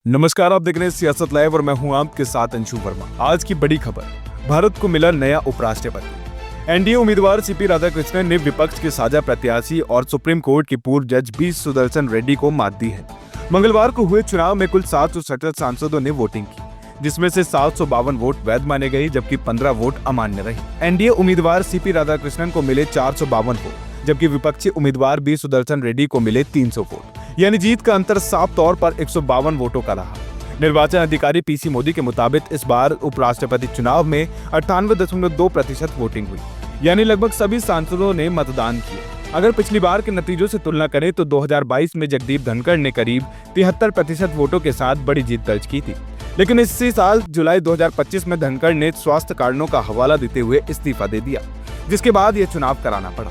नमस्कार, आप देख रहे हैं सियासत लाइव और मैं हूं आपके साथ अंशु वर्मा। आज की बड़ी खबर, भारत को मिला नया उपराष्ट्रपति। एनडीए उम्मीदवार सीपी राधाकृष्णन ने विपक्ष के साझा प्रत्याशी और सुप्रीम कोर्ट के पूर्व जज बी सुदर्शन रेड्डी को मात दी है। मंगलवार को हुए चुनाव में कुल 767 सांसदों ने वोटिंग की, जिसमें से 752 वोट वैध माने गए जबकि 15 वोट अमान्य रहे। एनडीए उम्मीदवार सीपी राधाकृष्णन को मिले 452 वोट, जबकि विपक्षी उम्मीदवार बी सुदर्शन रेड्डी को मिले 300 वोट, यानी जीत का अंतर साफ तौर पर 152 वोटों का रहा। निर्वाचन अधिकारी पीसी मोदी के मुताबिक इस बार उपराष्ट्रपति चुनाव में 98.2% वोटिंग हुई, यानी लगभग सभी सांसदों ने मतदान किया। अगर पिछली बार के नतीजों से तुलना करें तो 2022 में जगदीप धनखड़ ने करीब 73% वोटों के साथ बड़ी जीत दर्ज की थी, लेकिन इसी साल जुलाई 2025 में धनखड़ ने स्वास्थ्य कारणों का हवाला देते हुए इस्तीफा दे दिया, जिसके बाद ये चुनाव कराना पड़ा।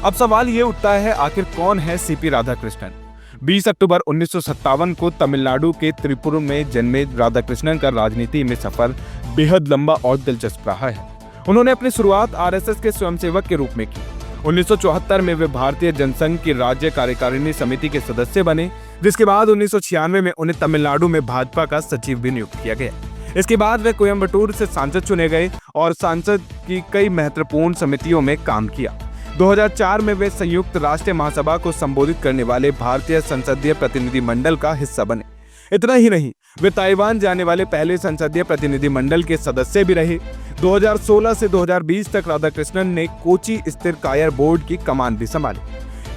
अब सवाल ये उठता है, आखिर कौन है सीपी राधाकृष्णन? 20 अक्टूबर 1957 को तमिलनाडु के त्रिपुर में जन्मे राधाकृष्णन का राजनीति में सफर बेहद लंबा और दिलचस्प रहा है। उन्होंने अपनी शुरुआत आरएसएस के स्वयंसेवक के रूप में की। 1974 में वे भारतीय जनसंघ की राज्य कार्यकारिणी समिति के सदस्य बने, जिसके बाद 1996 में उन्हें तमिलनाडु में भाजपा का सचिव भी नियुक्त किया गया। इसके बाद वे कोयम्बटूर से सांसद चुने गए और सांसद की कई महत्वपूर्ण समितियों में काम किया। 2004 में वे संयुक्त राष्ट्र महासभा को संबोधित करने वाले भारतीय संसदीय प्रतिनिधि मंडल का हिस्सा बने। इतना ही नहीं, वे ताइवान जाने वाले पहले संसदीय प्रतिनिधि मंडल के सदस्य भी रहे। 2016 से 2020 तक राधाकृष्णन ने कोची स्थित कायर बोर्ड की कमान भी संभाली।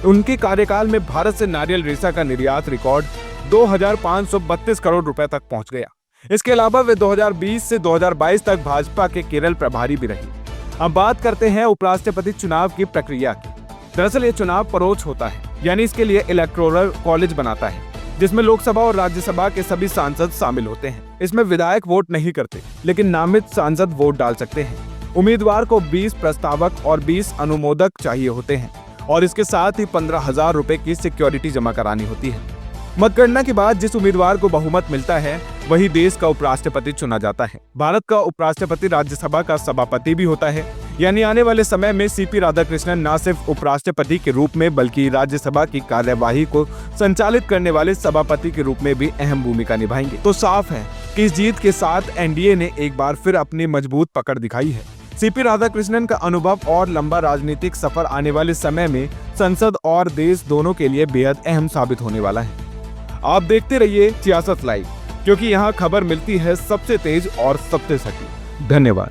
उनके कार्यकाल में भारत से नारियल रेशा का निर्यात रिकॉर्ड 2532 करोड़ रुपए तक पहुंच गया। इसके अलावा वे 2020 से 2022 तक भाजपा के केरल प्रभारी भी रहे। अब बात करते हैं उपराष्ट्रपति चुनाव की प्रक्रिया की। दरअसल ये चुनाव परोक्ष होता है, यानी इसके लिए इलेक्टोरल कॉलेज बनाता है, जिसमें लोकसभा और राज्यसभा के सभी सांसद शामिल होते हैं। इसमें विधायक वोट नहीं करते, लेकिन नामित सांसद वोट डाल सकते हैं। उम्मीदवार को 20 प्रस्तावक और 20 अनुमोदक चाहिए होते हैं और इसके साथ ही 15,000 रुपए की सिक्योरिटी जमा करानी होती है। मतगणना के बाद जिस उम्मीदवार को बहुमत मिलता है वही देश का उपराष्ट्रपति चुना जाता है। भारत का उपराष्ट्रपति राज्यसभा का सभापति भी होता है, यानी आने वाले समय में सीपी राधाकृष्णन न सिर्फ उपराष्ट्रपति के रूप में बल्कि राज्यसभा की कार्यवाही को संचालित करने वाले सभापति के रूप में भी अहम भूमिका निभाएंगे। तो साफ है कि इस जीत के साथ एनडीए ने एक बार फिर अपनी मजबूत पकड़ दिखाई है। सीपी राधाकृष्णन का अनुभव और लंबा राजनीतिक सफर आने वाले समय में संसद और देश दोनों के लिए बेहद अहम साबित होने वाला है। आप देखते रहिए सियासत लाइव, क्योंकि यहाँ खबर मिलती है सबसे तेज और सबसे सटीक। धन्यवाद।